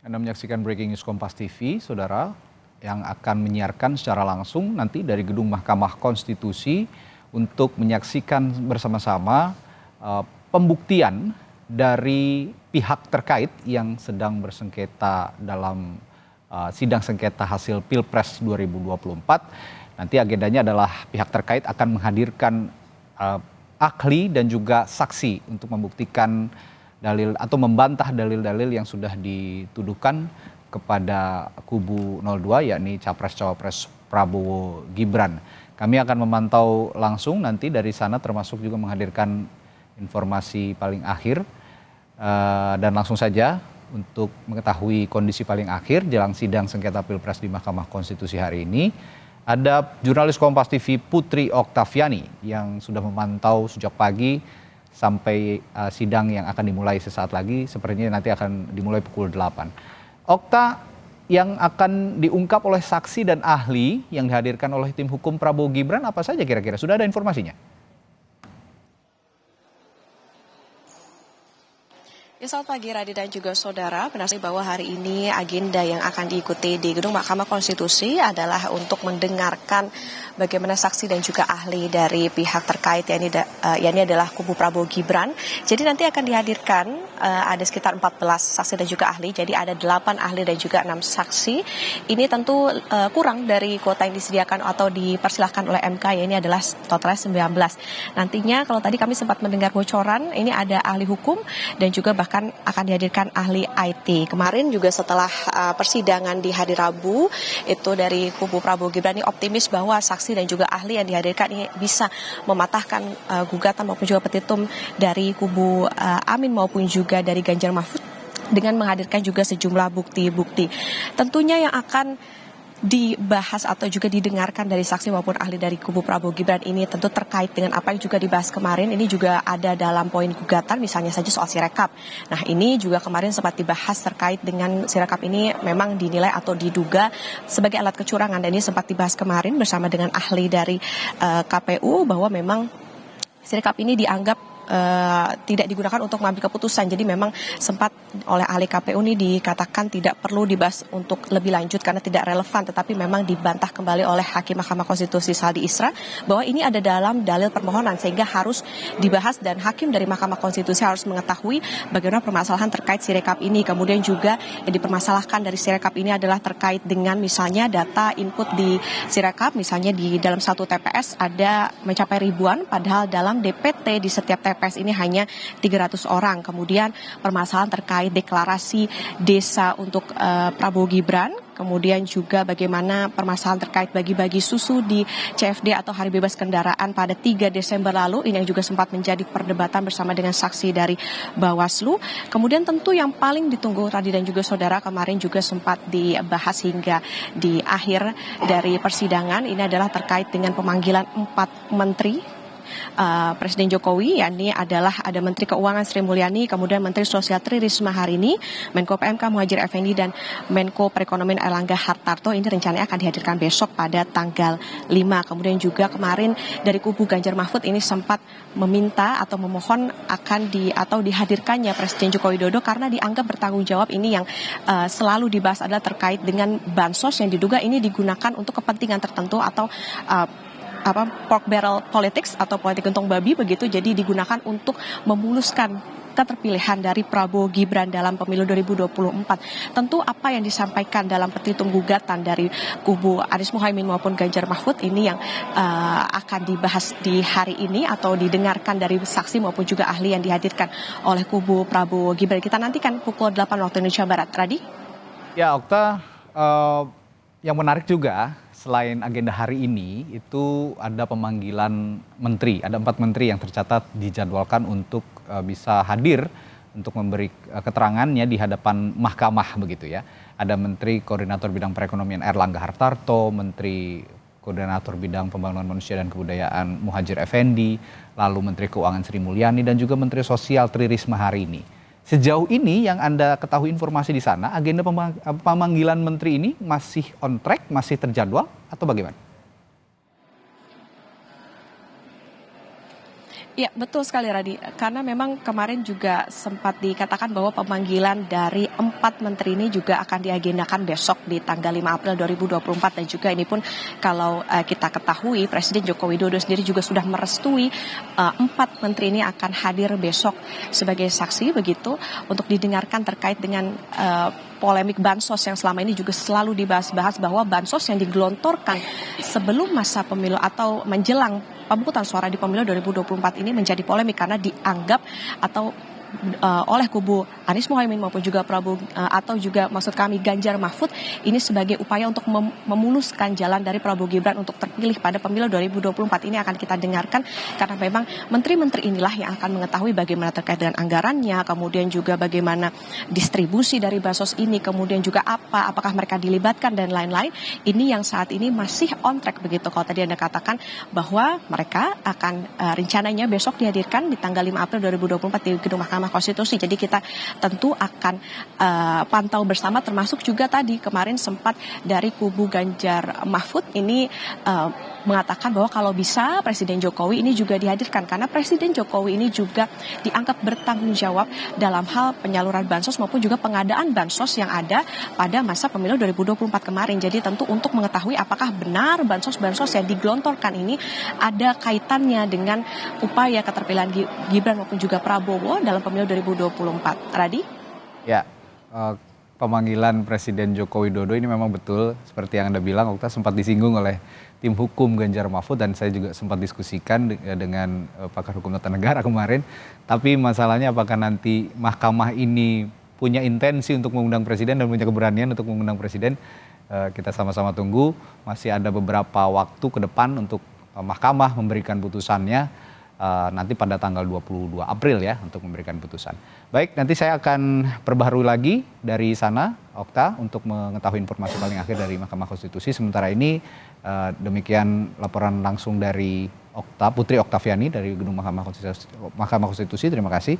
Anda menyaksikan Breaking News Kompas TV, saudara, yang akan menyiarkan secara langsung nanti dari gedung Mahkamah Konstitusi untuk menyaksikan bersama-sama pembuktian dari pihak terkait yang sedang bersengketa dalam sidang sengketa hasil Pilpres 2024. Nanti agendanya adalah pihak terkait akan menghadirkan ahli dan juga saksi untuk membuktikan dalil atau membantah dalil-dalil yang sudah dituduhkan kepada kubu 02, yakni Capres-Cawapres Prabowo Gibran. Kami akan memantau langsung nanti dari sana, termasuk juga menghadirkan informasi paling akhir. Dan langsung saja untuk mengetahui kondisi paling akhir jelang sidang sengketa Pilpres di Mahkamah Konstitusi hari ini, ada jurnalis Kompas TV Putri Oktaviani yang sudah memantau sejak pagi sampai sidang yang akan dimulai sesaat lagi, sepertinya nanti akan dimulai pukul 8. Okta, yang akan diungkap oleh saksi dan ahli yang dihadirkan oleh tim hukum Prabowo Gibran apa saja kira-kira? Sudah ada informasinya? Ya, selamat pagi Radi dan juga saudara. Benar sekali bahwa hari ini agenda yang akan diikuti di gedung Mahkamah Konstitusi adalah untuk mendengarkan bagaimana saksi dan juga ahli dari pihak terkait, yakni adalah kubu Prabowo Gibran. Jadi nanti akan dihadirkan ada sekitar 14 saksi dan juga ahli. Jadi ada 8 ahli dan juga 6 saksi. Ini tentu kurang dari kuota yang disediakan atau dipersilahkan oleh MK, ya ini adalah totalnya 19. Nantinya kalau tadi kami sempat mendengar bocoran, ini ada ahli hukum dan juga bahkan akan dihadirkan ahli IT. Kemarin juga setelah persidangan di hari Rabu, itu dari kubu Prabowo Gibran ini optimis bahwa saksi dan juga ahli yang dihadirkan ini bisa mematahkan gugatan maupun juga petitum dari kubu Amin maupun juga dari Ganjar Mahfud dengan menghadirkan juga sejumlah bukti-bukti. Tentunya yang akan dibahas atau juga didengarkan dari saksi maupun ahli dari kubu Prabowo Gibran ini tentu terkait dengan apa yang juga dibahas kemarin. Ini juga ada dalam poin gugatan, misalnya saja soal Sirekap. Nah, ini juga kemarin sempat dibahas terkait dengan Sirekap ini memang dinilai atau diduga sebagai alat kecurangan, dan ini sempat dibahas kemarin bersama dengan ahli dari KPU bahwa memang Sirekap ini dianggap tidak digunakan untuk mengambil keputusan. Jadi memang sempat oleh ahli KPU ini dikatakan tidak perlu dibahas untuk lebih lanjut karena tidak relevan, tetapi memang dibantah kembali oleh Hakim Mahkamah Konstitusi Saldi Isra bahwa ini ada dalam dalil permohonan sehingga harus dibahas, dan Hakim dari Mahkamah Konstitusi harus mengetahui bagaimana permasalahan terkait Sirekap ini. Kemudian juga yang dipermasalahkan dari Sirekap ini adalah terkait dengan misalnya data input di Sirekap, misalnya di dalam satu TPS ada mencapai ribuan, padahal dalam DPT di setiap TPS ini hanya 300 orang. Kemudian permasalahan terkait deklarasi desa untuk Prabowo Gibran. Kemudian juga bagaimana permasalahan terkait bagi-bagi susu di CFD atau Hari Bebas Kendaraan pada 3 Desember lalu. Ini yang juga sempat menjadi perdebatan bersama dengan saksi dari Bawaslu. Kemudian tentu yang paling ditunggu Radi dan juga saudara, kemarin juga sempat dibahas hingga di akhir dari persidangan. Ini adalah terkait dengan pemanggilan 4 menteri Presiden Jokowi, yakni adalah ada Menteri Keuangan Sri Mulyani, kemudian Menteri Sosial Tri Risma hari ini, Menko PMK Muhadjir Effendi, dan Menko Perekonomian Airlangga Hartarto. Ini rencananya akan dihadirkan besok pada tanggal 5. Kemudian juga kemarin dari kubu Ganjar Mahfud ini sempat meminta atau memohon akan dihadirkannya Presiden Joko Widodo karena dianggap bertanggung jawab. Ini yang selalu dibahas adalah terkait dengan bansos yang diduga ini digunakan untuk kepentingan tertentu atau pork barrel politics atau politik untung babi begitu, jadi digunakan untuk memuluskan keterpilihan dari Prabowo Gibran dalam pemilu 2024. Tentu apa yang disampaikan dalam petitum gugatan dari kubu Anies Muhaimin maupun Ganjar Mahfud ini yang akan dibahas di hari ini atau didengarkan dari saksi maupun juga ahli yang dihadirkan oleh kubu Prabowo Gibran. Kita nantikan pukul 8 waktu Indonesia Barat. Radi? Ya, Okta, yang menarik juga selain agenda hari ini itu ada pemanggilan menteri. Ada 4 menteri yang tercatat dijadwalkan untuk bisa hadir untuk memberi keterangannya di hadapan mahkamah begitu ya. Ada Menteri Koordinator Bidang Perekonomian Airlangga Hartarto, Menteri Koordinator Bidang Pembangunan Manusia dan Kebudayaan Muhadjir Effendi, lalu Menteri Keuangan Sri Mulyani, dan juga Menteri Sosial Tri Risma hari ini. Sejauh ini yang Anda ketahui informasi di sana, agenda pemanggilan menteri ini masih on track, masih terjadwal atau bagaimana? Ya, betul sekali Radi. Karena memang kemarin juga sempat dikatakan bahwa pemanggilan dari 4 menteri ini juga akan diagendakan besok di tanggal 5 April 2024 dan juga ini pun kalau kita ketahui Presiden Joko Widodo sendiri juga sudah merestui 4 menteri ini akan hadir besok sebagai saksi begitu untuk didengarkan terkait dengan polemik bansos yang selama ini juga selalu dibahas-bahas bahwa bansos yang digelontorkan sebelum masa pemilu atau menjelang pemungutan suara di pemilu 2024 ini menjadi polemik karena dianggap atau oleh kubu Anies Mohaimin maupun juga Prabowo atau juga maksud kami Ganjar Mahfud ini sebagai upaya untuk memuluskan jalan dari Prabowo Gibran untuk terpilih pada pemilu 2024 ini akan kita dengarkan karena memang menteri-menteri inilah yang akan mengetahui bagaimana terkait dengan anggarannya, kemudian juga bagaimana distribusi dari bansos ini, kemudian juga apakah mereka dilibatkan dan lain-lain. Ini yang saat ini masih on track begitu kalau tadi Anda katakan bahwa mereka akan rencananya besok dihadirkan di tanggal 5 April 2024 di Gedung Mahkamah Konstitusi. Jadi kita tentu akan pantau bersama termasuk juga tadi kemarin sempat dari kubu Ganjar Mahfud ini mengatakan bahwa kalau bisa Presiden Jokowi ini juga dihadirkan karena Presiden Jokowi ini juga dianggap bertanggung jawab dalam hal penyaluran bansos maupun juga pengadaan bansos yang ada pada masa pemilu 2024 kemarin. Jadi tentu untuk mengetahui apakah benar bansos-bansos yang digelontorkan ini ada kaitannya dengan upaya keterpilihan Gibran maupun juga Prabowo dalam pemilu 2024. Radi? Ya, pemanggilan Presiden Joko Widodo ini memang betul seperti yang Anda bilang, Okta, sempat disinggung oleh tim hukum Ganjar Mahfud dan saya juga sempat diskusikan dengan pakar hukum tata negara kemarin. Tapi masalahnya apakah nanti mahkamah ini punya intensi untuk mengundang presiden dan punya keberanian untuk mengundang presiden, kita sama-sama tunggu. Masih ada beberapa waktu ke depan untuk mahkamah memberikan putusannya. Nanti pada tanggal 22 April ya untuk memberikan putusan. Baik, nanti saya akan perbaharui lagi dari sana, Okta, untuk mengetahui informasi paling akhir dari Mahkamah Konstitusi. Sementara ini demikian laporan langsung dari Putri Oktaviani dari Gedung Mahkamah Konstitusi. Terima kasih.